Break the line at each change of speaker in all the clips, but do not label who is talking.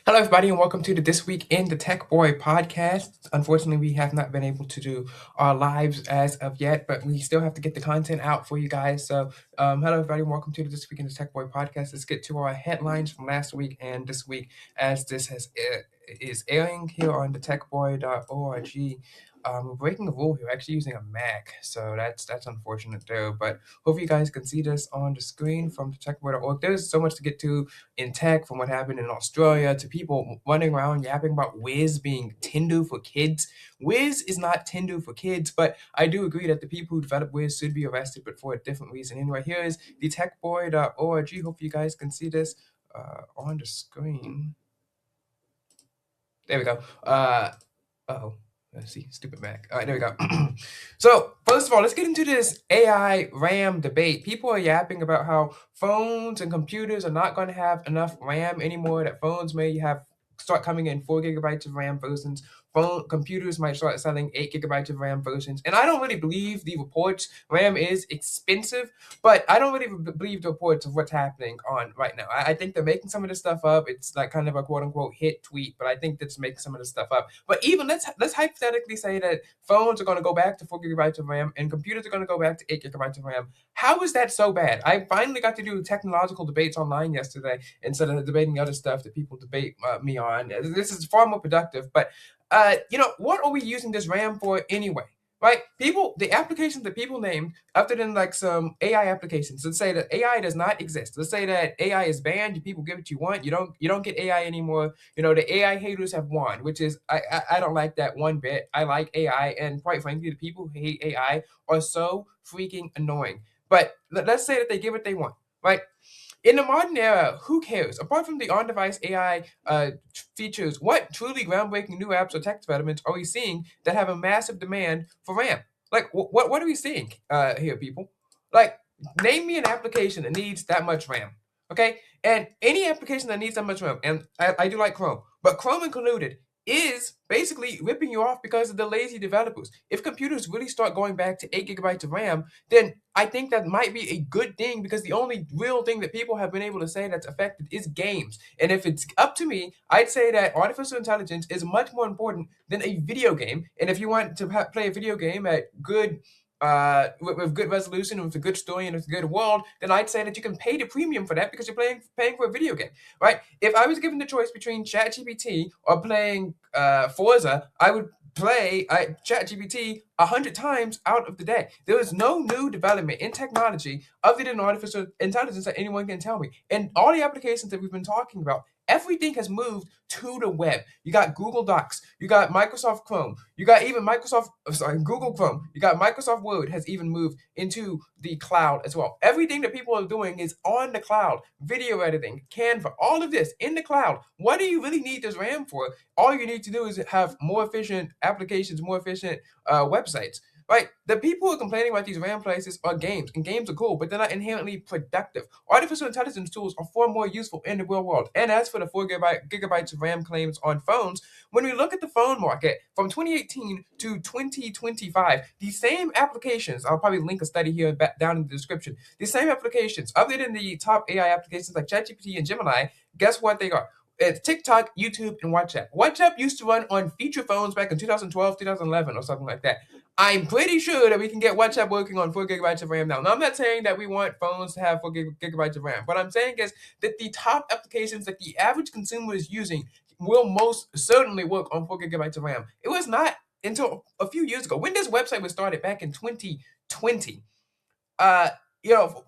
Hello, everybody, and welcome to the This Week in the Tech Boy podcast. Unfortunately, we have not been able to do our lives as of yet, but we still have to get the content out for you guys. So, hello, everybody, and welcome to the This Week in the Tech Boy podcast. Let's get to our headlines from last week and this week, as this is airing here on thetechboy.org. We're breaking a rule here, actually using a Mac, so that's unfortunate though. But hope you guys can see this on the screen from thetechboy.org. There's so much to get to in tech, from what happened in Australia to people running around yapping about Wiz being Tinder for kids. Wiz is not Tinder for kids, but I do agree that the people who developed Wiz should be arrested, but for a different reason. Anyway, here is thetechboy.org. Hope you guys can see this on the screen. There we go. Oh. Let's see, stupid Mac. All right, there we go. So, first of all, let's get into this AI RAM debate. People are yapping about how phones and computers are not going to have enough RAM anymore, that phones may start coming in 4 gigabytes of RAM versions. Computers might start selling 8 gigabytes of RAM versions. And I don't really believe the reports. RAM is expensive, but I don't really believe the reports of what's happening on right now. I think they're making some of this stuff up. It's like kind of a quote unquote hit tweet, but I think that's making some of this stuff up. But even let's hypothetically say that phones are going to go back to 4 gigabytes of RAM and computers are going to go back to 8 gigabytes of RAM. How is that so bad? I finally got to do technological debates online yesterday instead of debating other stuff that people debate me on. This is far more productive, but what are we using this RAM for anyway? Right? The applications that people named, other than like some AI applications, let's say that AI does not exist. Let's say that AI is banned. People get what you want. You don't get AI anymore. The AI haters have won, which is I don't like that one bit. I like AI, and quite frankly, the people who hate AI are so freaking annoying. But let's say that they get what they want, right? In the modern era, who cares? Apart from the on-device AI features, what truly groundbreaking new apps or tech developments are we seeing that have a massive demand for RAM? Like, what are we seeing here, people? Like, name me an application that needs that much RAM, okay? And any application that needs that much RAM, and I do like Chrome, but Chrome included, is basically ripping you off because of the lazy developers. If computers really start going back to 8 gigabytes of RAM, then I think that might be a good thing, because the only real thing that people have been able to say that's affected is games. And if it's up to me, I'd say that artificial intelligence is much more important than a video game. And if you want to play a video game at good with good resolution and with a good story and with a good world, then I'd say that you can pay the premium for that because you're paying for a video game, right? If I was given the choice between ChatGPT or playing Forza, I would play ChatGPT 100 times out of the day. There is no new development in technology other than artificial intelligence that anyone can tell me. And all the applications that we've been talking about, everything has moved to the web. You got Google Docs, you got Microsoft Chrome, you got even Google Chrome, you got Microsoft Word has even moved into the cloud as well. Everything that people are doing is on the cloud. Video editing, Canva, all of this in the cloud. What do you really need this RAM for? All you need to do is have more efficient applications, more efficient websites. Right? The people who are complaining about these RAM prices are games, and games are cool, but they're not inherently productive. Artificial intelligence tools are far more useful in the real world. And as for the 4 gigabytes of RAM claims on phones, when we look at the phone market from 2018 to 2025, these same applications, I'll probably link a study here down in the description, these same applications, other than the top AI applications like ChatGPT and Gemini, guess what they are? It's TikTok, YouTube, and WhatsApp. WhatsApp used to run on feature phones back in 2012, 2011, or something like that. I'm pretty sure that we can get WhatsApp working on 4 gigabytes of RAM now. Now, I'm not saying that we want phones to have 4 gigabytes of RAM. What I'm saying is that the top applications that the average consumer is using will most certainly work on 4 gigabytes of RAM. It was not until a few years ago, when this website was started back in 2020, uh,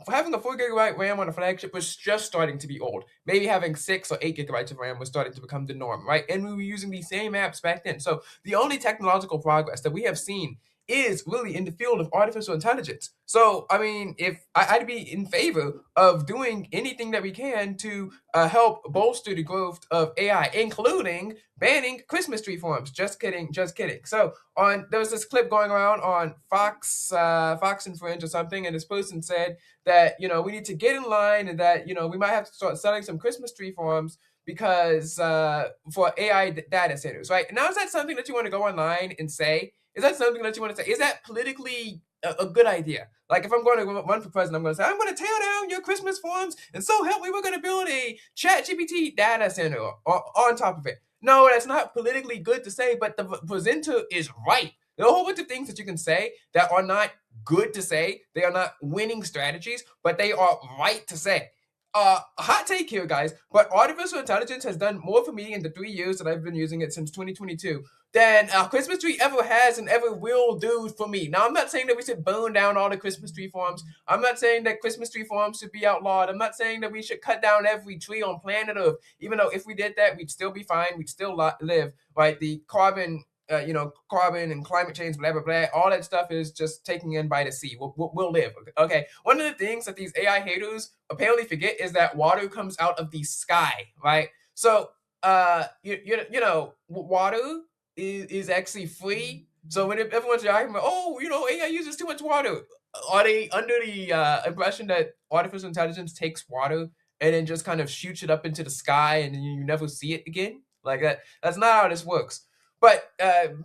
having a 4 gigabyte RAM on a flagship was just starting to be old. Maybe having 6 or 8 gigabytes of RAM was starting to become the norm, right? And we were using these same apps back then. So the only technological progress that we have seen is really in the field of artificial intelligence. So, I mean, if I'd be in favor of doing anything that we can to help bolster the growth of AI, including banning Christmas tree farms. Just kidding, just kidding. So, there was this clip going around on Fox and Friends or something, and this person said that we need to get in line, and that we might have to start selling some Christmas tree farms because for AI data centers, right? Now, is that something that you want to go online and say? Is that something that you want to say? Is that politically a good idea. Like if I'm going to run for president, I'm going to say I'm going to tear down your Christmas forms, and so help me, we're going to build a ChatGPT data center on top of it. No, that's not politically good to say, but the presenter is right. There are a whole bunch of things that you can say that are not good to say. They are not winning strategies, but they are right to say. Hot take here, guys, but artificial intelligence has done more for me in the 3 years that I've been using it since 2022 than a Christmas tree ever has and ever will do for me. Now, I'm not saying that we should burn down all the Christmas tree farms. I'm not saying that Christmas tree farms should be outlawed. I'm not saying that we should cut down every tree on planet Earth, even though if we did that, we'd still be fine. We'd still live, right? The carbon and climate change, blah, blah, blah, all that stuff is just taking in by the sea. We'll live. Okay. One of the things that these AI haters apparently forget is that water comes out of the sky, right? So, water is actually free. So when everyone's arguing, oh, AI uses too much water, are they under the impression that artificial intelligence takes water and then just kind of shoots it up into the sky and then you never see it again? Like that. That's not how this works. But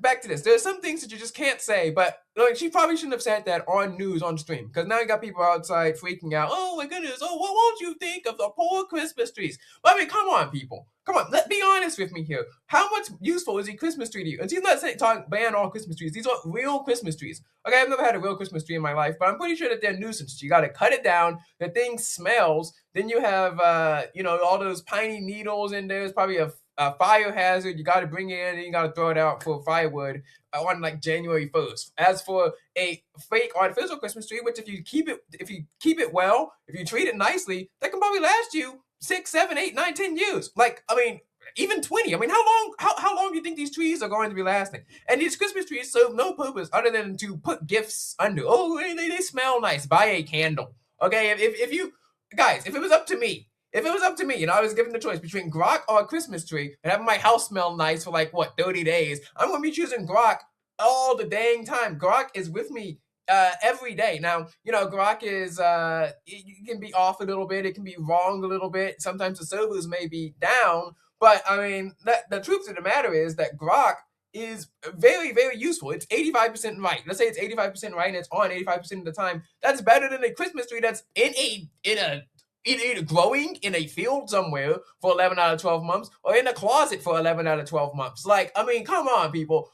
back to this. There's some things that you just can't say, but like she probably shouldn't have said that on news on stream because now you got people outside freaking out. Oh my goodness! Oh, what won't you think of the poor Christmas trees? But I mean, come on, people. Come on, let's be honest with me here. How much useful is a Christmas tree to you? And she's not saying ban all Christmas trees. These are real Christmas trees. Okay, I've never had a real Christmas tree in my life, but I'm pretty sure that they're nuisance. You got to cut it down. The thing smells. Then you have all those piney needles in there. It's probably a fire hazard. You got to bring it in and you got to throw it out for firewood on like January 1st. As for a fake artificial Christmas tree, which if you keep it well, if you treat it nicely, that can probably last you 6, 7, 8, 9, 10 years. Like, I mean, even 20. I mean, how long do you think these trees are going to be lasting? And these Christmas trees serve no purpose other than to put gifts under. Oh, they smell nice. Buy a candle. Okay, if you guys, if it was up to me, and I was given the choice between Grok or a Christmas tree and having my house smell nice for like 30 days, I'm gonna be choosing Grok all the dang time. Grok is with me every day. Now, Grok is it can be off a little bit, it can be wrong a little bit. Sometimes the servers may be down, but I mean, the truth of the matter is that Grok is very, very useful. It's 85% right. Let's say it's 85% right and it's on 85% of the time. That's better than a Christmas tree that's either growing in a field somewhere for 11 out of 12 months or in a closet for 11 out of 12 months. Like, I mean, come on, people.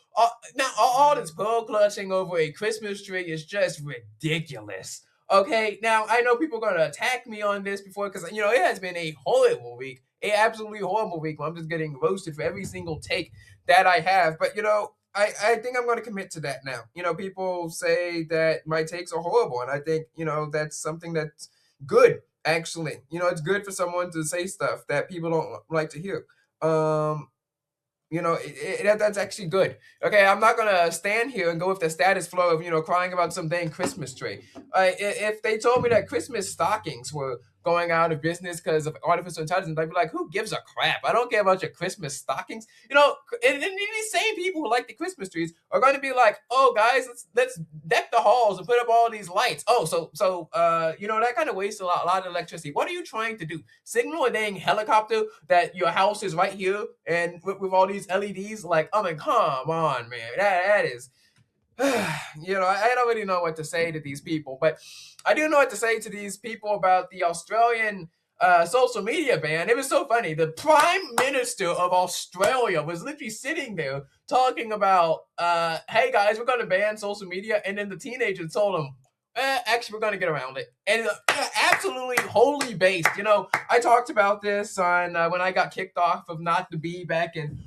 Now, all this pearl clutching over a Christmas tree is just ridiculous. Okay, now I know people are going to attack me on this before because, it has been a horrible week, a absolutely horrible week. I'm just getting roasted for every single take that I have. But, I think I'm going to commit to that now. People say that my takes are horrible, and I think, that's something that's good. Actually, it's good for someone to say stuff that people don't like to hear. That's actually good. Okay, I'm not gonna stand here and go with the status flow of crying about some dang Christmas tree. If they told me that Christmas stockings were going out of business because of artificial intelligence, I'd be like, who gives a crap? I don't care about your Christmas stockings. And these same people who like the Christmas trees are going to be like, oh guys, let's deck the halls and put up all these lights. Oh, so that kind of wastes a lot of electricity. What are you trying to do? Signal a dang helicopter that your house is right here and with all these LEDs? Like, I mean, come on, man. That is I don't really know what to say to these people, but I do know what to say to these people about the Australian social media ban. It was so funny. The Prime Minister of Australia was literally sitting there talking about, hey guys, we're going to ban social media. And then the teenagers told him, actually, we're going to get around it. And absolutely wholly based. I talked about this on when I got kicked off of Not the Bee back in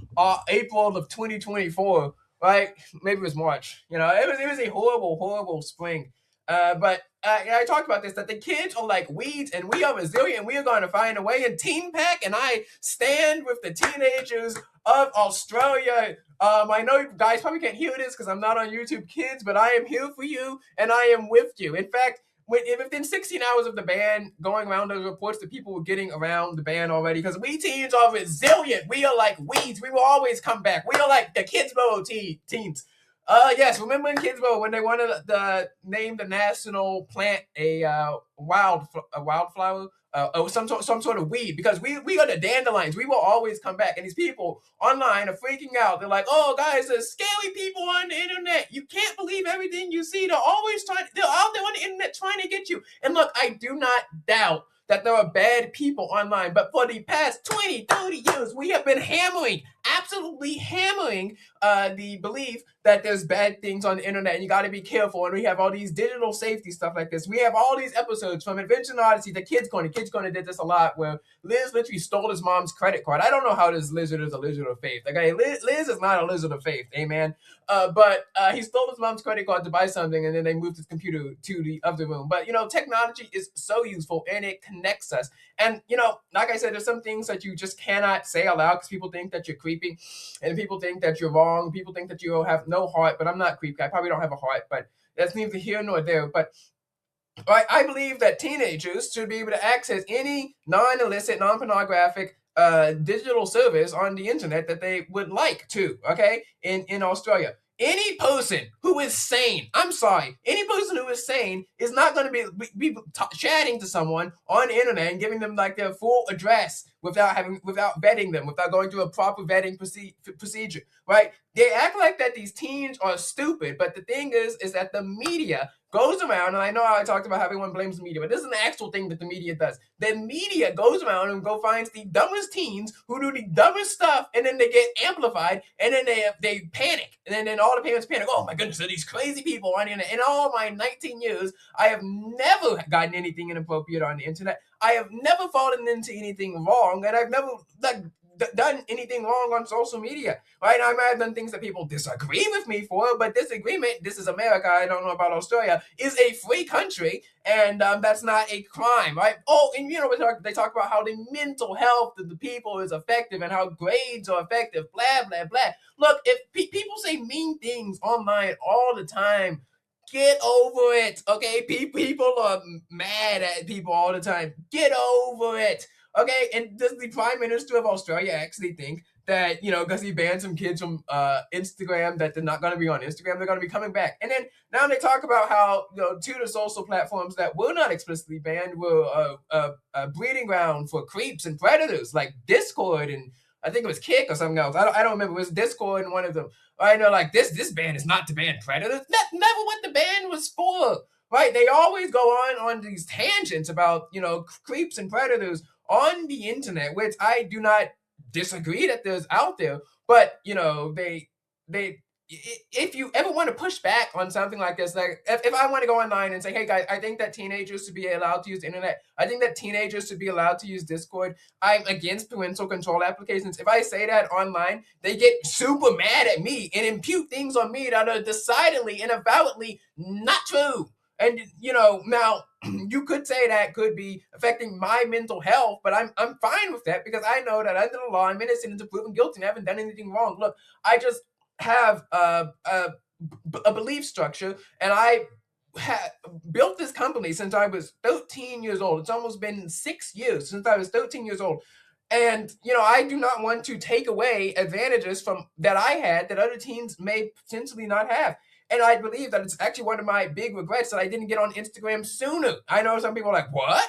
April of 2024. Right? Maybe it was March. It was a horrible, horrible spring. But I talked about this, that the kids are like weeds and we are resilient. We are going to find a way. And Team Pack and I stand with the teenagers of Australia. I know you guys probably can't hear this because I'm not on YouTube Kids, but I am here for you and I am with you. In fact, within 16 hours of the ban, going around those reports that people were getting around the ban already, because we teens are resilient. We are like weeds. We will always come back. We are like the Kidsborough teens. Yes, remember in Kidsborough when they wanted to name the national plant a wildflower? some sort of weed, because we are the dandelions. We will always come back. And these people online are freaking out. They're like, oh guys, there's scary people on the internet. You can't believe everything you see. They're out there on the internet trying to get you. And look, I do not doubt that there are bad people online, but for the past 20, 30 years, we have been absolutely hammering the belief that there's bad things on the internet and you got to be careful. And we have all these digital safety stuff like this. We have all these episodes from Adventure Odyssey to Kids Corner. Kids Corner did this a lot, where Liz literally stole his mom's credit card. I don't know how this lizard is a lizard of faith. Okay, Liz is not a lizard of faith, amen. But he stole his mom's credit card to buy something, and then they moved his computer to the other room. But technology is so useful, and it connects us. And like I said, there's some things that you just cannot say aloud because people think that you're creepy, and people think that you're wrong. People think that you have no heart, but I'm not creepy. I probably don't have a heart, but that's neither here nor there. But I believe that teenagers should be able to access any non-illicit, non-pornographic digital service on the internet that they would like to, okay, in Australia. Any person who is sane, I'm sorry, any person who is sane is not going to be chatting to someone on the internet and giving them like their full address without vetting them, without going through a proper vetting procedure, right? They act like that these teens are stupid, but the thing is that the media goes around, and I know I talked about how everyone blames the media, but this is an actual thing that the media does. The media goes around and finds the dumbest teens who do the dumbest stuff, and then they get amplified, and then they panic, and then all the parents panic. Oh my goodness, are these crazy people on the internet? In all my 19 years, I have never gotten anything inappropriate on the internet. I have never fallen into anything wrong, and I've never done anything wrong on social media, right? I might have done things that people disagree with me for, but disagreement, this is America, I don't know about Australia, is a free country, and that's not a crime, right? Oh, and they talk about how the mental health of the people is effective and how grades are effective, blah, blah, blah. Look, if people say mean things online all the time, get over it, okay? People are mad at people all the time. Get over it. Okay, and does the Prime Minister of Australia actually think that, because he banned some kids from Instagram, that they're not going to be on Instagram, they're going to be coming back? And then now they talk about how, two of the social platforms that were not explicitly banned were a breeding ground for creeps and predators, like Discord and I think it was Kick or something else. I don't remember. It was Discord and one of them. I know, like, this ban is not to ban predators. That's never what the ban was for, right? They always go on these tangents about, creeps and predators on the internet, which I do not disagree that there's out there, but if you ever want to push back on something like this, like if I want to go online and say, hey guys, I think that teenagers should be allowed to use the internet, I think that teenagers should be allowed to use Discord, I'm against parental control applications. If I say that online, they get super mad at me and impute things on me that are decidedly and avowedly not true. And now you could say that could be affecting my mental health, but I'm fine with that because I know that under the law I'm innocent until proven guilty and I haven't done anything wrong. Look, I just have a belief structure, and I built this company since I was 13 years old. It's almost been 6 years since I was 13 years old. And, I do not want to take away advantages from that I had that other teens may potentially not have. And I believe that it's actually one of my big regrets that I didn't get on Instagram sooner. I know some people are like, what?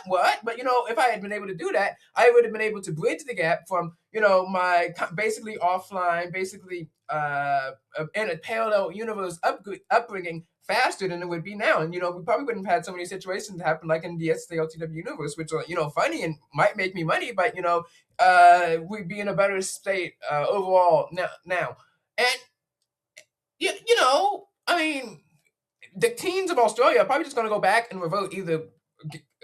But, if I had been able to do that, I would have been able to bridge the gap from, my basically offline, in a parallel universe upbringing faster than it would be now. And, we probably wouldn't have had so many situations happen like in the SALTW universe, which are, funny and might make me money, but, we'd be in a better state overall now. And, I mean, the teens of Australia are probably just going to go back and revoke, either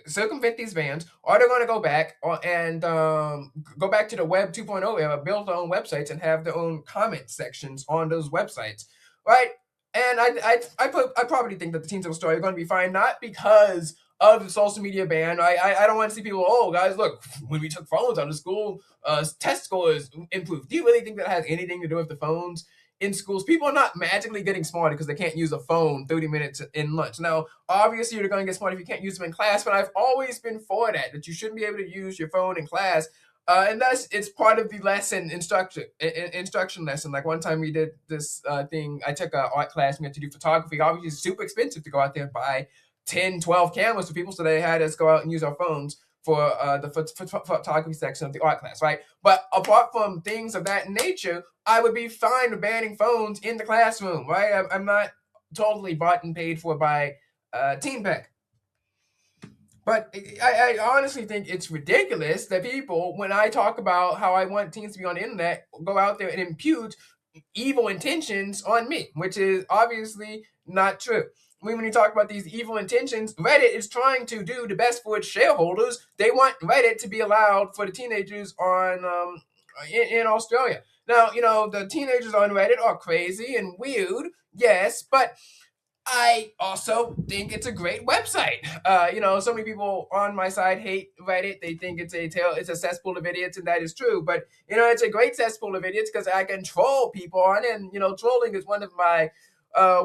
circumvent these bans, or they're going to go back and go back to the Web 2.0 era, build their own websites, and have their own comment sections on those websites, right? And I probably think that the teens of Australia are going to be fine, not because of the social media ban. I don't want to see people, oh, guys, look, when we took phones out of school, test scores improved. Do you really think that has anything to do with the phones? In schools, people are not magically getting smarter because they can't use a phone 30 minutes in lunch. Now, obviously, you're going to get smart if you can't use them in class, but I've always been for that you shouldn't be able to use your phone in class. And thus, it's part of the lesson instruction lesson. Like one time we did this thing, I took an art class, and we had to do photography. Obviously, it's super expensive to go out there and buy 10, 12 cameras for people, so they had us go out and use our phones for the photography section of the art class, right? But apart from things of that nature, I would be fine with banning phones in the classroom, right? I'm not totally bought and paid for by Team Peck. But I honestly think it's ridiculous that people, when I talk about how I want teens to be on the internet, go out there and impute evil intentions on me, which is obviously not true. When you talk about these evil intentions, Reddit is trying to do the best for its shareholders. They want Reddit to be allowed for the teenagers on in Australia. Now, the teenagers on Reddit are crazy and weird, yes, but I also think it's a great website. So many people on my side hate Reddit. They think it's a cesspool of idiots, and that is true. But it's a great cesspool of idiots because I can troll people on it. And trolling is one of my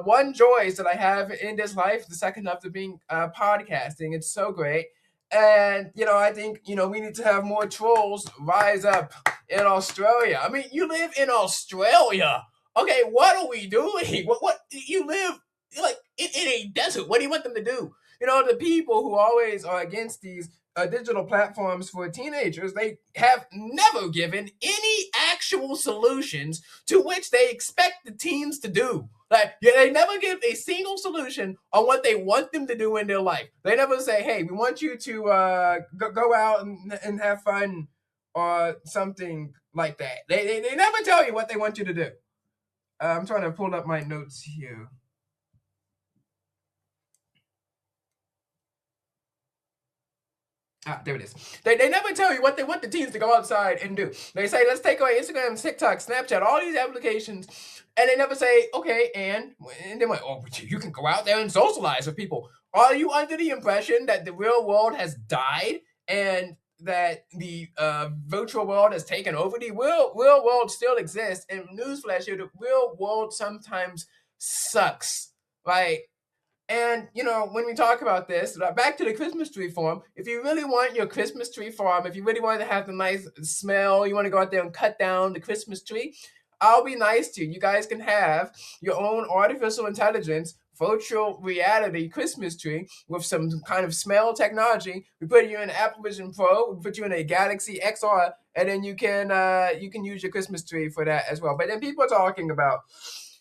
one joys that I have in this life. The second after being podcasting, it's so great. And I think we need to have more trolls rise up in Australia. I mean, you live in Australia. Okay, what are we doing? What you live like in a desert? What do you want them to do? The people who always are against these digital platforms for teenagers, they have never given any actual solutions to which they expect the teens to do. Like, they never give a single solution on what they want them to do in their life. They never say, hey, we want you to go out and have fun or something like that. They never tell you what they want you to do. I'm trying to pull up my notes here. There it is. They never tell you what they want the teens to go outside and do. They say, let's take away Instagram, TikTok, Snapchat, all these applications. And they never say, okay, and then what? Oh, you can go out there and socialize with people. Are you under the impression that the real world has died and that the virtual world has taken over? The real world still exists. And newsflash here, the real world sometimes sucks, right? And when we talk about this, back to the Christmas tree farm, if you really want your Christmas tree farm, if you really want to have the nice smell, you want to go out there and cut down the Christmas tree, I'll be nice to you. You guys can have your own artificial intelligence virtual reality Christmas tree with some kind of smell technology. We put you in an Apple Vision Pro, we put you in a Galaxy XR, and then you can use your Christmas tree for that as well. But then people are talking about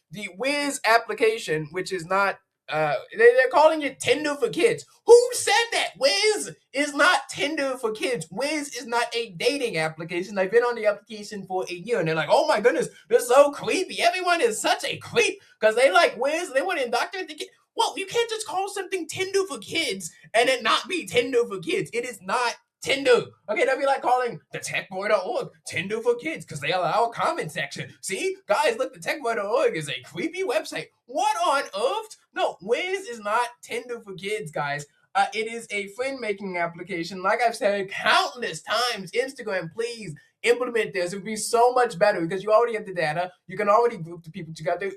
the Wiz application, which is not they're calling it Tinder for kids. Who said that? Wiz is not Tinder for kids. Wiz is not a dating application. I've been on the application for a year, and they're like, oh my goodness, they're so creepy. Everyone is such a creep because they like Wiz. They want to indoctrinate the kids. Well, you can't just call something Tinder for kids and it not be Tinder for kids. It is not Tinder. Okay, that'd be like calling TheTechBoy.org Tinder for kids because they allow a comment section. See, guys, look, TheTechBoy.org is a creepy website. What on earth? No, Wiz is not Tinder for kids, guys. It is a friend-making application. Like I've said countless times, Instagram, please implement this. It would be so much better because you already have the data. You can already group the people together.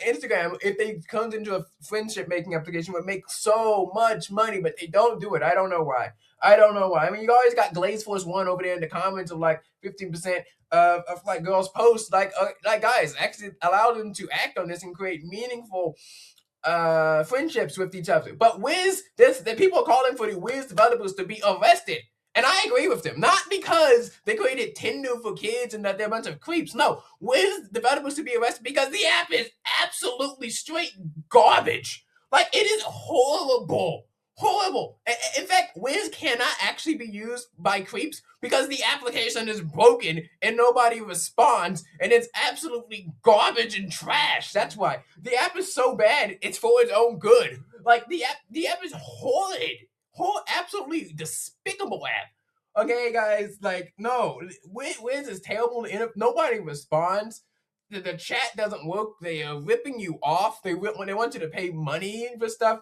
Instagram, if they comes into a friendship-making application, would make so much money, but they don't do it. I don't know why. I mean, you always got Glaze Force One over there in the comments of like 15% of like girls' posts. Like guys, actually allow them to act on this and create meaningful friendships with each other. But Wiz, the people are calling for the Wiz developers to be arrested. And I agree with them. Not because they created Tinder for kids and that they're a bunch of creeps. No, Wiz developers to be arrested because the app is absolutely straight garbage. Like, it is horrible. Horrible. In fact, Wiz cannot actually be used by creeps because the application is broken and nobody responds, and it's absolutely garbage and trash. That's why the app is so bad. It's for its own good. Like, the app is horrid. Absolutely despicable app. Okay, guys, like, no, Wiz is terrible. Nobody responds. The chat doesn't work. They are ripping you off. When they want you to pay money for stuff.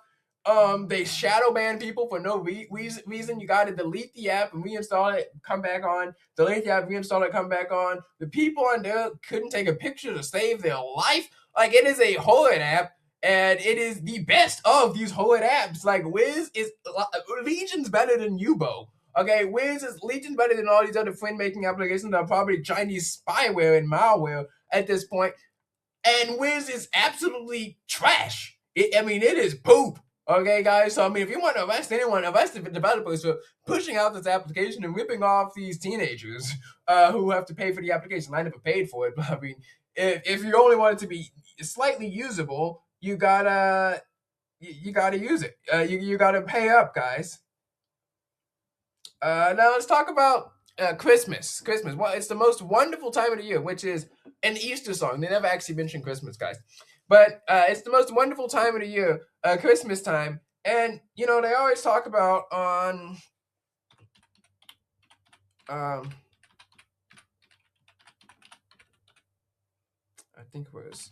They shadow ban people for no reason. You got to delete the app and reinstall it, come back on. Delete the app, reinstall it, come back on. The people on there couldn't take a picture to save their life. Like, it is a horrid app, and it is the best of these horrid apps. Like, Wiz is Legion's better than Yubo. Okay, Wiz is Legion's better than all these other friend-making applications that are probably Chinese spyware and malware at this point. And Wiz is absolutely trash. It is poop. Okay, guys. So I mean, if you want to arrest anyone, arrest the developers for pushing out this application and ripping off these teenagers who have to pay for the application. I never paid for it, but I mean, if you only want it to be slightly usable, you gotta use it. You gotta pay up, guys. Now let's talk about Christmas. Christmas. Well, it's the most wonderful time of the year, which is an Easter song. They never actually mention Christmas, guys, but it's the most wonderful time of the year, Christmas time. And you know they always talk about on um, I think it was.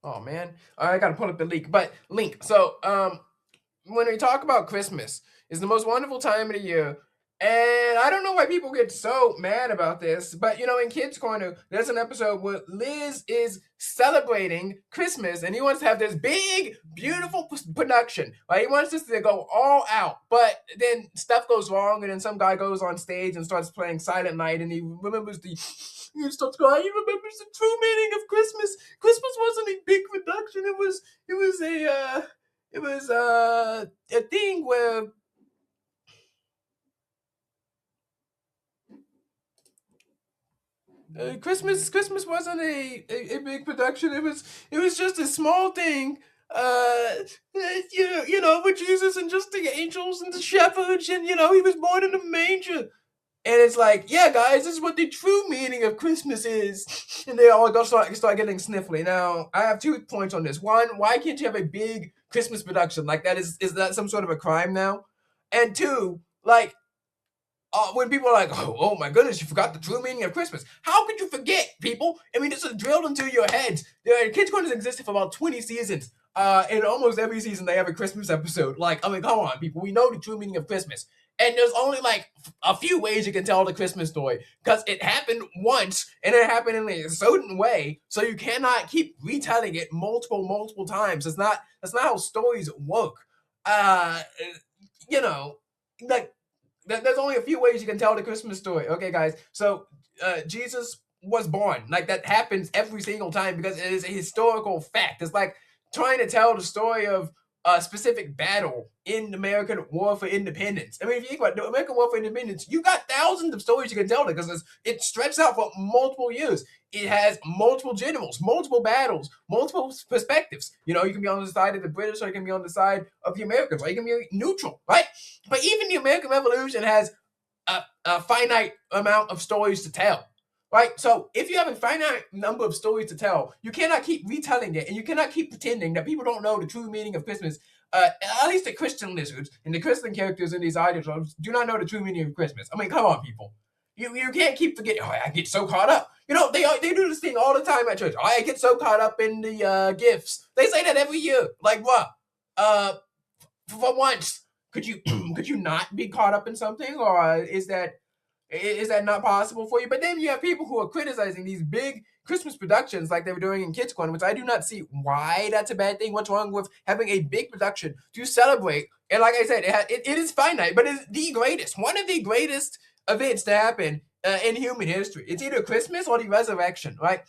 Oh man, I gotta pull up the link. But link. So when we talk about Christmas, it's the most wonderful time of the year. And I don't know why people get so mad about this, but you know, in Kids Corner, there's an episode where Liz is celebrating Christmas and he wants to have this big, beautiful production. Right? He wants this to go all out, but then stuff goes wrong, and then some guy goes on stage and starts playing Silent Night, and he remembers the. He starts crying. He remembers the true meaning of Christmas. Christmas wasn't a big production. It was a thing where Christmas wasn't a big production. It was just a small thing. You know, with Jesus and just the angels and the shepherds, and you know, he was born in a manger. And it's like, yeah, guys, this is what the true meaning of Christmas is. And they all go start getting sniffly. Now, I have 2 points on this. One, why can't you have a big Christmas production like that? Is that some sort of a crime now? And two, like, when people are like, oh my goodness, you forgot the true meaning of Christmas. How could you forget, people? I mean, this is drilled into your heads. Kids Corner has existed for about 20 seasons. And almost every season they have a Christmas episode. Like, I mean, come on, people. We know the true meaning of Christmas. And there's only like a few ways you can tell the Christmas story because it happened once and it happened in a certain way. So you cannot keep retelling it multiple times. That's not how stories work. Uh, you know, like there's only a few ways you can tell the Christmas story. Okay, guys. So Jesus was born. Like that happens every single time because it is a historical fact. It's like trying to tell the story of a specific battle in the American War for Independence. I mean, if you think about the American War for Independence, you got thousands of stories you can tell because it stretches out for multiple years. It has multiple generals, multiple battles, multiple perspectives. You know, you can be on the side of the British, or you can be on the side of the Americans, or you can be neutral, right? But even the American Revolution has a finite amount of stories to tell, right? So if you have a finite number of stories to tell, you cannot keep retelling it, and you cannot keep pretending that people don't know the true meaning of Christmas. At least the Christian lizards and the Christian characters in these audios do not know the true meaning of Christmas. I mean, come on, people. You can't keep forgetting. Oh, I get so caught up. You know, they do this thing all the time at church. Oh, I get so caught up in the gifts. They say that every year. Like what? For once, could you could you not be caught up in something, or is that not possible for you? But then you have people who are criticizing these big Christmas productions like they were doing in Kids Corner, which I do not see why that's a bad thing. What's wrong with having a big production to celebrate? And like I said, it is finite, but it's the greatest, one of the greatest events to happen in human history. It's either Christmas or the resurrection, right?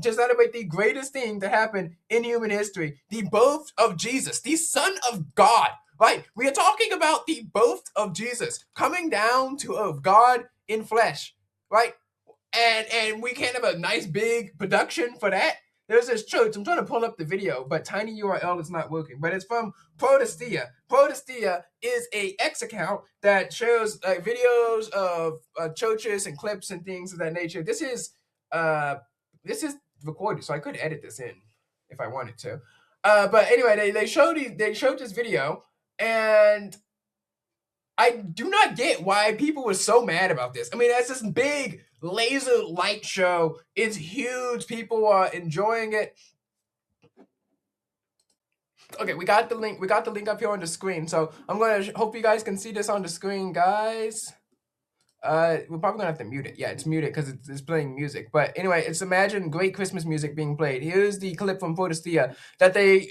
To celebrate the greatest thing to happen in human history, the birth of Jesus, the Son of God. Right, we are talking about the birth of Jesus coming down to earth, God in flesh, right? And we can't have a nice big production for that. There's this church. I'm trying to pull up the video, but tiny URL is not working. But it's from Protestia. Protestia is a X account that shows videos of churches and clips and things of that nature. This is recorded, so I could edit this in if I wanted to. But anyway, they showed this video, and I do not get why people were so mad about this. I mean, that's this big laser light show. It's huge. People are enjoying it. Okay, we got the link. We got the link up here on the screen. So I'm gonna hope you guys can see this on the screen, guys. We're probably gonna have to mute it. Yeah, it's muted because it's playing music. But anyway, it's Imagine great Christmas music being played. Here's the clip from Protestia that they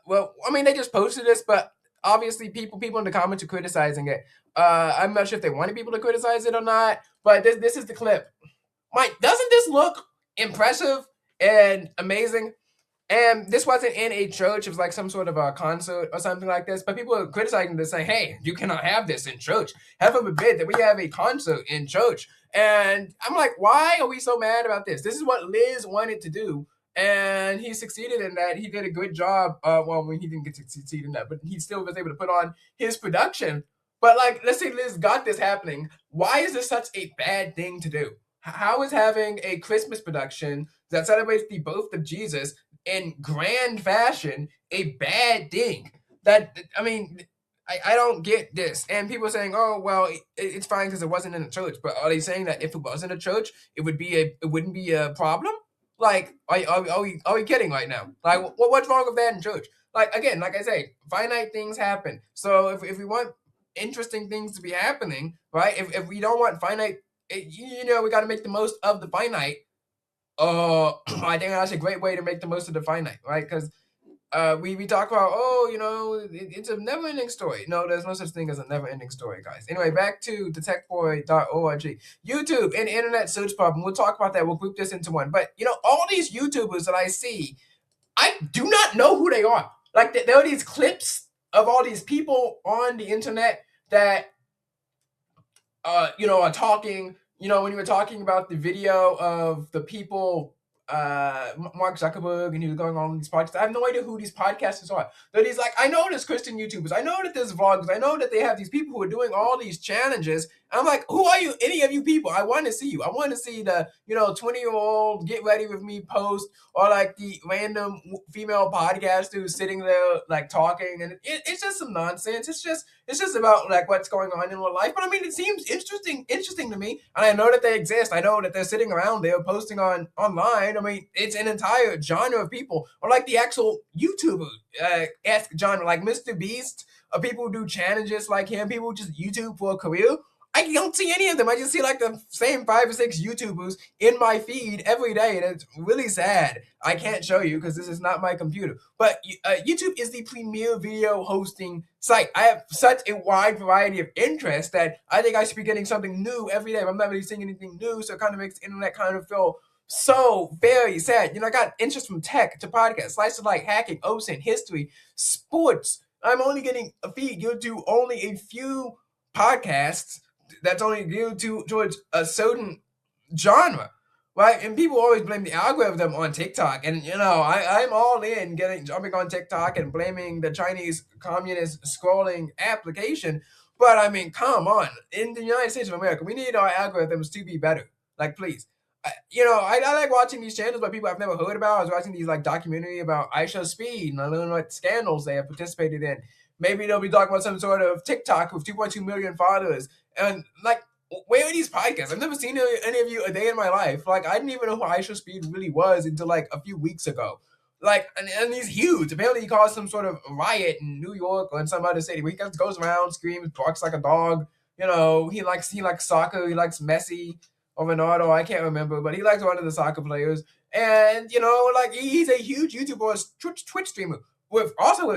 well, I mean they just posted this, but obviously people in the comments are criticizing it. I'm not sure if they wanted people to criticize it or not, but this is the clip. Mike, doesn't this look impressive and amazing? And this wasn't in a church. It was like some sort of a concert or something like this. But people were criticizing this, saying, hey, you cannot have this in church. Heaven forbid that we have a concert in church. And I'm like, why are we so mad about this? This is what Liz wanted to do. And he succeeded in that. He did a good job. Well, when he didn't get to succeed in that, but he still was able to put on his production. But like, let's say Liz got this happening. Why is this such a bad thing to do? How is having a Christmas production that celebrates the birth of Jesus in grand fashion a bad thing? That, I mean, I don't get this. And people are saying, oh well, it's fine because it wasn't in a church. But are they saying that if it was in a church, it wouldn't be a problem? Like, are we kidding right now? Like, what's wrong with that in church? Like, again, like I say, finite things happen. So if we want interesting things to be happening, right? If we don't want finite, we got to make the most of the finite. I think that's a great way to make the most of the finite, right? Because we talk about, it's a never-ending story. No, there's no such thing as a never-ending story, guys. Anyway, back to thetechboy.org. YouTube and internet search problem. We'll talk about that. We'll group this into one. But, all these YouTubers that I see, I do not know who they are. Like, there are these clips of all these people on the internet that are talking, when you were talking about the video of the people, Mark Zuckerberg, and he was going on these podcasts. I have no idea who these podcasters are. But he's like, I know there's Christian YouTubers. I know that there's vloggers. I know that they have these people who are doing all these challenges. And I'm like, who are you? Any of you people? I want to see you. I want to see the, 20-year-old get ready with me post, or like the random female podcaster who's sitting there like talking, and it's just some nonsense. It's just about like what's going on in real life. But I mean, it seems interesting to me, and I know that they exist. I know that they're sitting around there posting online. I mean, it's an entire genre of people, or like the actual YouTuber esque genre, like Mr. Beast, or people who do challenges like him, people who just YouTube for a career. I don't see any of them. I just see like the same 5 or 6 YouTubers in my feed every day, and it's really sad. I can't show you because this is not my computer. But YouTube is the premier video hosting site. I have such a wide variety of interests that I think I should be getting something new every day. I'm not really seeing anything new, so it kind of makes the internet kind of feel so very sad. I got interest from tech to podcasts, slices like hacking, OSINT, history, sports. I'm only getting a feed geared to only a few podcasts that's only geared towards a certain genre, right? And people always blame the algorithm on TikTok, and I'm all in jumping on TikTok and blaming the Chinese communist scrolling application. But I mean, come on, in the United States of America, we need our algorithms to be better. Like, please. I like watching these channels by people I've never heard about. I was watching these like documentary about Aisha Speed, and I learned what scandals they have participated in. Maybe they'll be talking about some sort of TikTok with 2.2 million followers, and like, where are these podcasts? I've never seen any of you a day in my life. Like, I didn't even know who Aisha Speed really was until like a few weeks ago. Like, and he's huge. Apparently, he caused some sort of riot in New York or in some other city. Where he just goes around, screams, barks like a dog. He likes soccer. He likes Messi or Ronaldo. I can't remember, but he likes one of the soccer players. And like, he's a huge YouTuber, Twitch streamer. With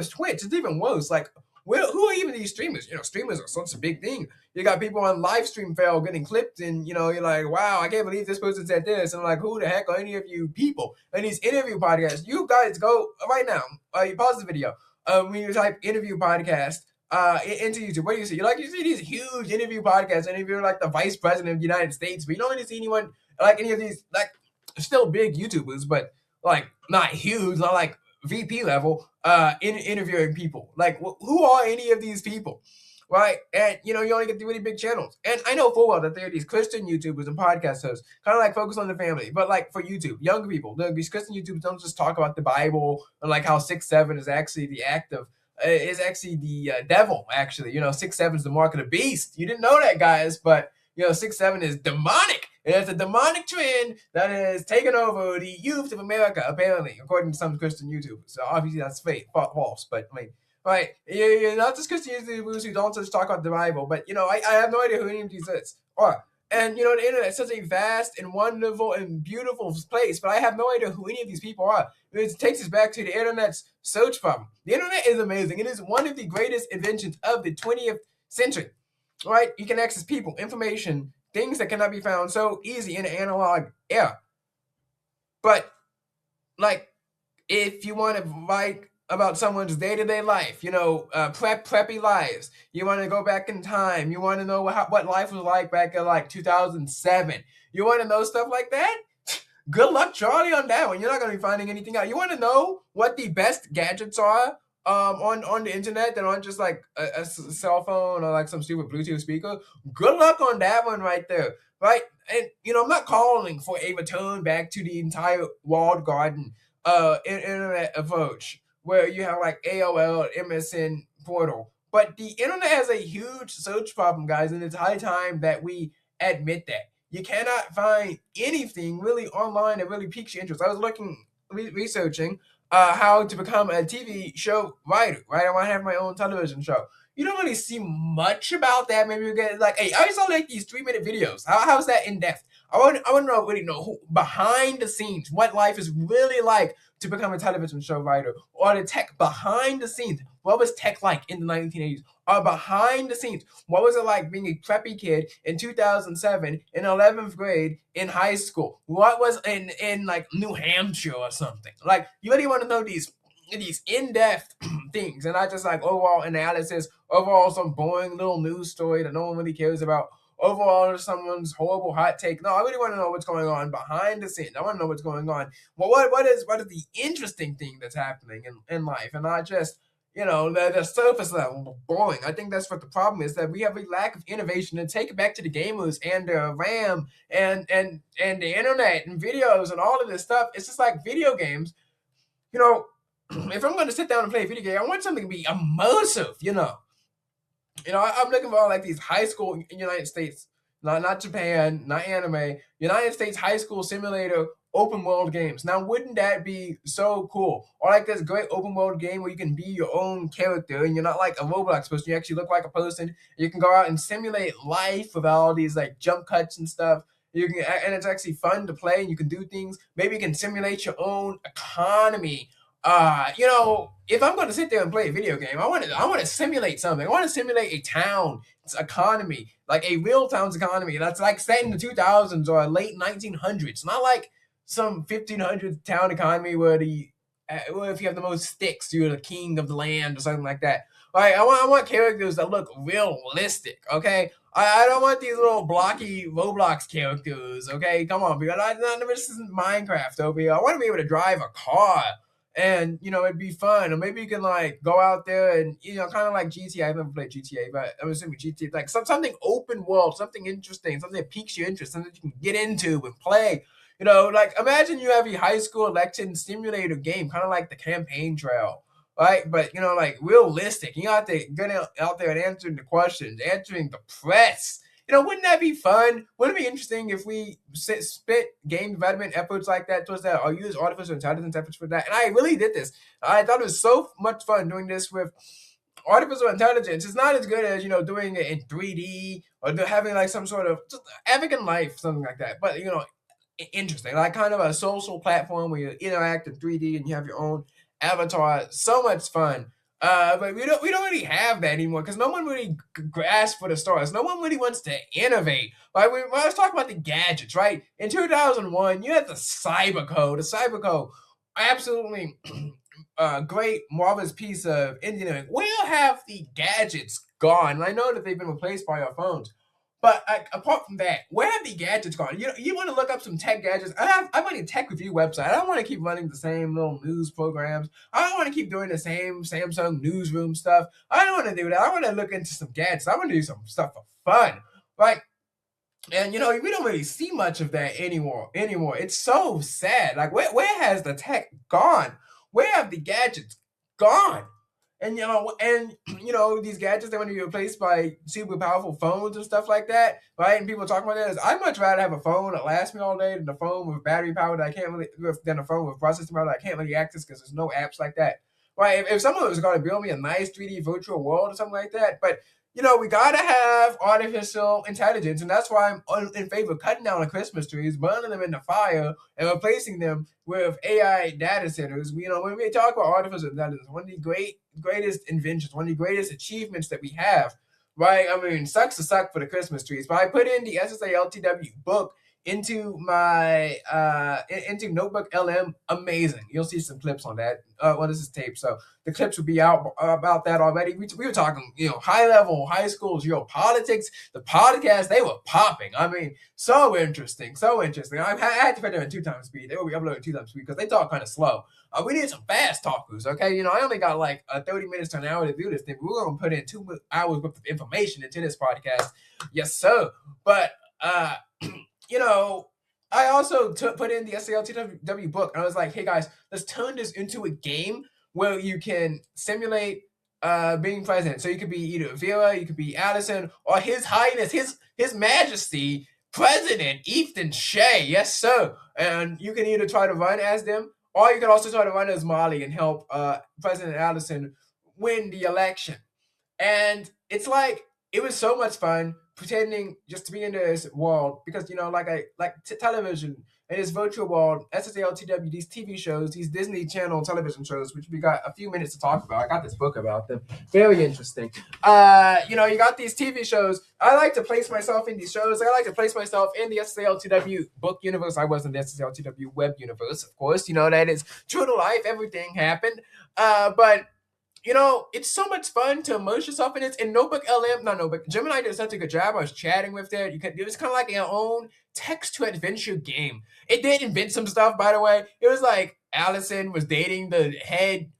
Twitch, it's even worse. Like, who are even these streamers? Streamers are such a big thing. You got people on live stream fail getting clipped, and you're like, wow, I can't believe this person said this. And I'm like, who the heck are any of you people? And these interview podcasts, you guys go right now. You pause the video. When you type interview podcast into YouTube, what do you see? You see these huge interview podcasts, and if you're like the vice president of the United States, but you don't really see anyone like any of these like still big YouTubers, but like not huge, not like VP level, interviewing people. Like, who are any of these people? Right? And you only get the really big channels. And I know full well that there are these Christian YouTubers and podcast hosts, kind of like focus on the family, but like for YouTube, younger people, these Christian YouTubers don't just talk about the Bible and like how 6'7" is actually the act of is actually the devil. Actually, 6'7" is the mark of the beast. You didn't know that, guys, but 6'7" is demonic. And it's a demonic trend that has taken over the youth of America, apparently, according to some Christian YouTubers. So obviously that's fake, false. But I mean, right? You're not just Christian YouTubers who don't just talk about the Bible, but I have no idea who any of these is. And the internet is such a vast and wonderful and beautiful place, but I have no idea who any of these people are. It takes us back to the internet's search problem. The internet is amazing. It is one of the greatest inventions of the 20th century. Right? You can access people, information, things that cannot be found so easy in an analog era. But like, if you want to write about someone's day-to-day life, preppy lives, you want to go back in time, you want to know what life was like back in like 2007, you want to know stuff like that. Good luck, Charlie, on that one. You're not going to be finding anything out. You want to know what the best gadgets are on the internet that aren't just like a cell phone or like some stupid Bluetooth speaker? Good luck on that one right there, right? And I'm not calling for a return back to the entire walled garden internet approach where you have like AOL, MSN portal. But the internet has a huge search problem, guys, and it's high time that we admit that. You cannot find anything really online that really piques your interest. I was researching how to become a TV show writer, right? I want to have my own television show. You don't really see much about that. Maybe you get like, hey, I saw like these 3-minute videos. How's that in depth? I want to really know who behind the scenes, what life is really like to become a television show writer, or the tech behind the scenes. What was tech like in the 1980s? Or behind the scenes, what was it like being a preppy kid in 2007 in 11th grade in high school? What was in like New Hampshire or something? Like, you really want to know these in-depth things, and not just like overall analysis, overall some boring little news story that no one really cares about, overall someone's horrible hot take. No, I really want to know what's going on behind the scenes. I want to know what's going on. Well, what is the interesting thing that's happening in life, and not just the surface level boring. I think that's what the problem is, that we have a lack of innovation. And take it back to the gamers and the RAM and the internet and videos and all of this stuff. It's just like video games. If I'm going to sit down and play a video game, I want something to be immersive. I'm looking for like these high school in United States, not Japan, not anime, United States high school simulator open world games. Now, wouldn't that be so cool? Or like this great open world game where you can be your own character and you're not like a Roblox person. You actually look like a person. You can go out and simulate life with all these like jump cuts and stuff. And it's actually fun to play, and you can do things. Maybe you can simulate your own economy. If I'm going to sit there and play a video game, I want to simulate something. I want to simulate a town's economy, like a real town's economy that's like set in the 2000s or late 1900s. Not like some 1500s town economy where if you have the most sticks, you're the king of the land or something like that. All right, I want characters that look realistic. Okay, I don't want these little blocky Roblox characters. Okay, come on, because this isn't Minecraft over here. I want to be able to drive a car, and it'd be fun. Or maybe you can like go out there and kind of like GTA. I've never played GTA, but I'm assuming GTA, like something open world, something interesting, something that piques your interest, something that you can get into and play. Like imagine you have a high school election simulator game, kind of like the campaign trail, right? But like realistic. You have to get out there and answering the questions, answering the press. Wouldn't that be fun? Wouldn't it be interesting if we spent game development efforts like that towards that, or use artificial intelligence efforts for that? And I really did this. I thought it was so much fun doing this with artificial intelligence. It's not as good as doing it in 3D or having like some sort of just African life, something like that. But interesting, like kind of a social platform where you interact in 3D and you have your own avatar. So much fun. But we don't really have that anymore because no one really grasps for the stars. No one really wants to innovate. Like when I was talking about the gadgets, right? In 2001, you had the cybercode. The cybercode, absolutely great, marvelous piece of engineering. Where have the gadgets gone? And I know that they've been replaced by our phones. But apart from that, where have the gadgets gone? You want to look up some tech gadgets? I'm on a tech review website. I don't want to keep running the same little news programs. I don't want to keep doing the same Samsung newsroom stuff. I don't want to do that. I want to look into some gadgets. I want to do some stuff for fun, right? And we don't really see much of that anymore. It's so sad. Like where has the tech gone? Where have the gadgets gone? And these gadgets, they want to be replaced by super powerful phones and stuff like that, right? And people talk about that. I'd much rather have a phone that lasts me all day than a phone with battery power that I can't really, than a phone with processing power that I can't really access because there's no apps like that, right? If someone was going to build me a nice 3D virtual world or something like that, but we gotta have artificial intelligence, and that's why I'm in favor of cutting down the Christmas trees, burning them in the fire, and replacing them with AI data centers. When we talk about artificial intelligence, one of the greatest inventions, one of the greatest achievements that we have, right? I mean, sucks to suck for the Christmas trees, but I put in the SSA LTW book into my into Notebook LM, amazing. You'll see some clips on that. Well, this is tape, so the clips will be out about that already. We were talking, high level, high school geopolitics. The podcast, they were popping. I mean, so interesting, so interesting. I had to put them in 2 times speed. They will be uploaded 2 times speed because they talk kind of slow. We need some fast talkers, okay? I only got like 30 minutes to an hour to do this thing. We're gonna put in 2 hours worth of information into this podcast, yes, sir. But you know, I also put in the SALTW book, and I was like, hey guys, let's turn this into a game where you can simulate being president. So you could be either Vera, you could be Allison, or His Highness, His Majesty, President Ethan Shea. Yes, sir. And you can either try to run as them, or you can also try to run as Molly and help President Allison win the election. And it's like it was so much fun pretending just to be in this world because television and this virtual world, SSALTW, these TV shows, these Disney Channel television shows, which we got a few minutes to talk about. I got this book about them, very interesting. You got these TV shows. I like to place myself in these shows. I like to place myself in the SSALTW book universe. I was in the SSALTW web universe, of course. That is true to life. Everything happened, but it's so much fun to immerse yourself in it. In Notebook LM, not Notebook, Gemini did such a good job. I was chatting with it. It was kind of like your own text to adventure game. It did invent some stuff, by the way. It was like Allison was dating the head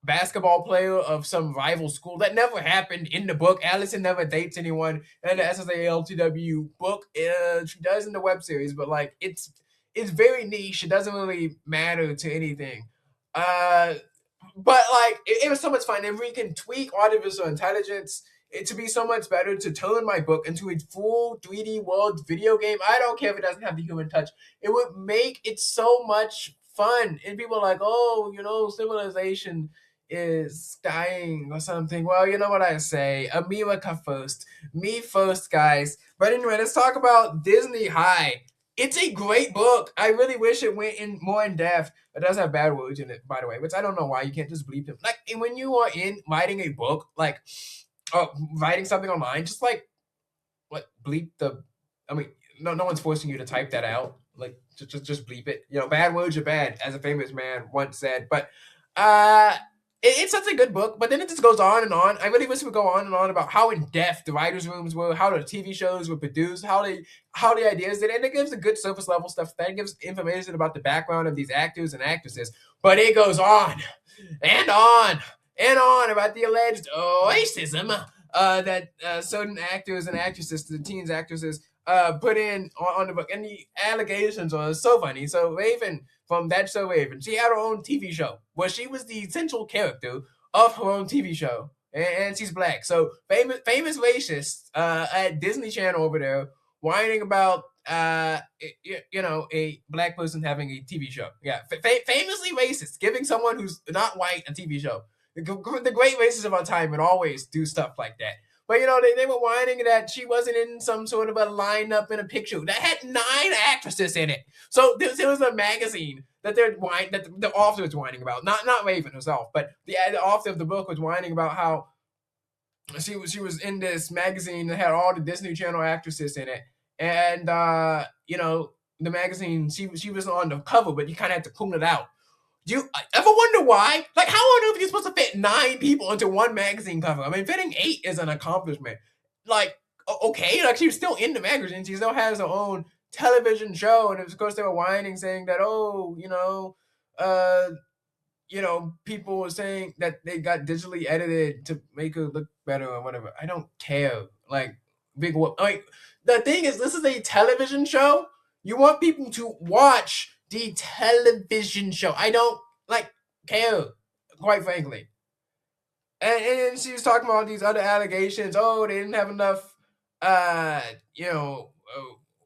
basketball player of some rival school. That never happened in the book. Allison never dates anyone in the SSALTW book. She does in the web series, but it's very niche. It doesn't really matter to anything. But it was so much fun. If we can tweak artificial intelligence to be so much better to turn my book into a full 3D world video game, I don't care if it doesn't have the human touch. It would make it so much fun. And people are like, oh, civilization is dying or something. Well, you know what I say. America first. Me first, guys. But anyway, let's talk about Disney High. It's a great book. I really wish it went in more in depth. It does have bad words in it, by the way, which I don't know why you can't just bleep them. When you are writing a book, writing something online, just bleep the. I mean, no one's forcing you to type that out. Just bleep it. Bad words are bad, as a famous man once said. But it's such a good book, but then it just goes on and on. I really wish it would go on and on about how in depth the writers' rooms were, how the TV shows were produced, how the ideas did, and it gives a good surface level stuff. That gives information about the background of these actors and actresses. But it goes on and on and on about the alleged racism that certain actors and actresses, the teens actresses, put in on the book, and the allegations are so funny. So Raven from That So Raven, she had her own TV show where she was the central character of her own TV show, and she's black. So famous racist at Disney Channel over there whining about a black person having a TV show. Yeah, famously racist, giving someone who's not white a TV show. The great racists of our time would always do stuff like that. But they were whining that she wasn't in some sort of a lineup in a picture that had 9 actresses in it. So there was a magazine that the author was whining about, not Raven herself, but the author of the book was whining about how she was in this magazine that had all the Disney Channel actresses in it, and the magazine she was on the cover, but you kind of had to pull it out. Do you ever wonder why? How on earth are you supposed to fit 9 people into one magazine cover? I mean, fitting 8 is an accomplishment. Okay, she was still in the magazine. She still has her own television show, and of course they were whining, saying that, people were saying that they got digitally edited to make her look better or whatever. I don't care. Big whoop. The thing is, this is a television show. You want people to watch the television show. I don't care, quite frankly. And she was talking about these other allegations. Oh, they didn't have enough,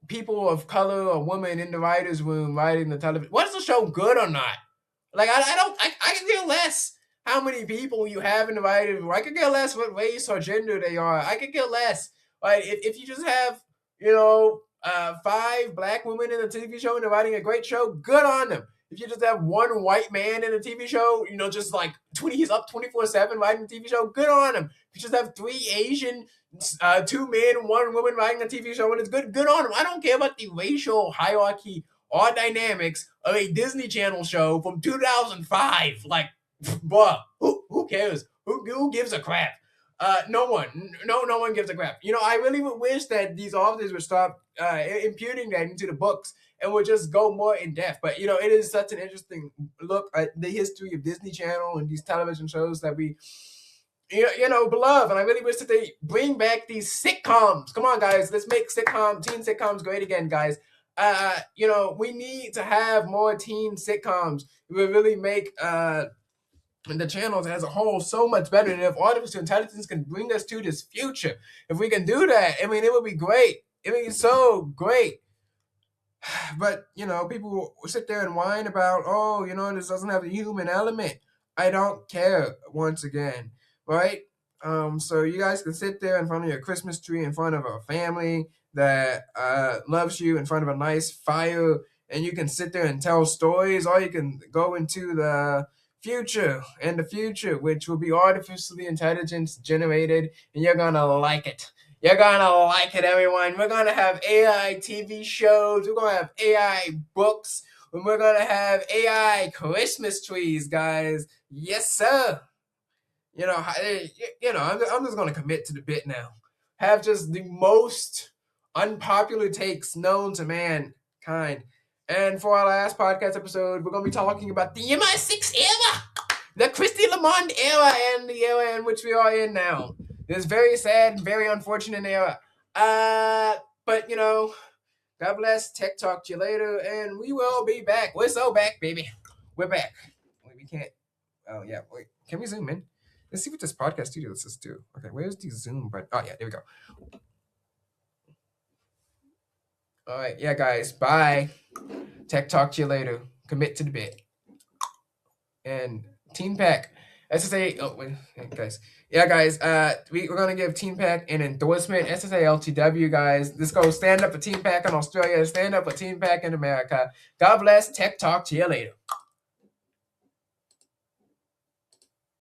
people of color or women in the writers' room writing the television. What is the show good or not? I can care less how many people you have in the writers' room. I could care less what race or gender they are. I could care less. If you just have, 5 black women in a TV show and they're writing a great show, good on them. If you just have 1 white man in a TV show, he's up 24/7 writing a TV show, good on him. If you just have 3 Asian two men and one woman writing a TV show, and it's good on them. I don't care about the racial hierarchy or dynamics of a Disney Channel show from 2005. Like, bruh, who cares? Who gives a crap? No one. No one gives a crap. I really would wish that these authors would stop imputing that into the books and would just go more in depth. But it is such an interesting look at the history of Disney Channel and these television shows that we beloved. And I really wish that they bring back these sitcoms. Come on, guys, let's make teen sitcoms great again, guys. We need to have more teen sitcoms. It would really make the channels as a whole so much better. And if artificial intelligence can bring us to this future, if we can do that, it would be great. It would be so great. But people sit there and whine about, oh, this doesn't have a human element. I don't care. Once again, right? So you guys can sit there in front of your Christmas tree, in front of a family that loves you, in front of a nice fire, and you can sit there and tell stories, or you can go into the future, which will be artificially intelligence generated, and you're gonna like it. You're gonna like it, everyone. We're gonna have AI TV shows. We're gonna have AI books. And we're gonna have AI Christmas trees, guys. Yes, sir. I'm just gonna commit to the bit now. Have just the most unpopular takes known to mankind. And for our last podcast episode, we're gonna be talking about the MI6 era, the Christy Lamond era, and the era in which we are in now. This very sad and very unfortunate era. But God bless. Tech talk to you later, and we will be back. We're so back, baby. We're back. Wait, we can't. Oh yeah. Wait, can we zoom in? Let's see what this podcast studio lets us do. Okay, where's the zoom button? Oh yeah, there we go. All right, yeah, guys. Bye. Tech talk to you later. Commit to the bit. And Team Pack. SSA. Oh wait, guys. Yeah, guys. We're gonna give Team Pack an endorsement. SSA LTW, guys. Let's go. Stand up for Team Pack in Australia. Stand up for Team Pack in America. God bless. Tech talk to you later.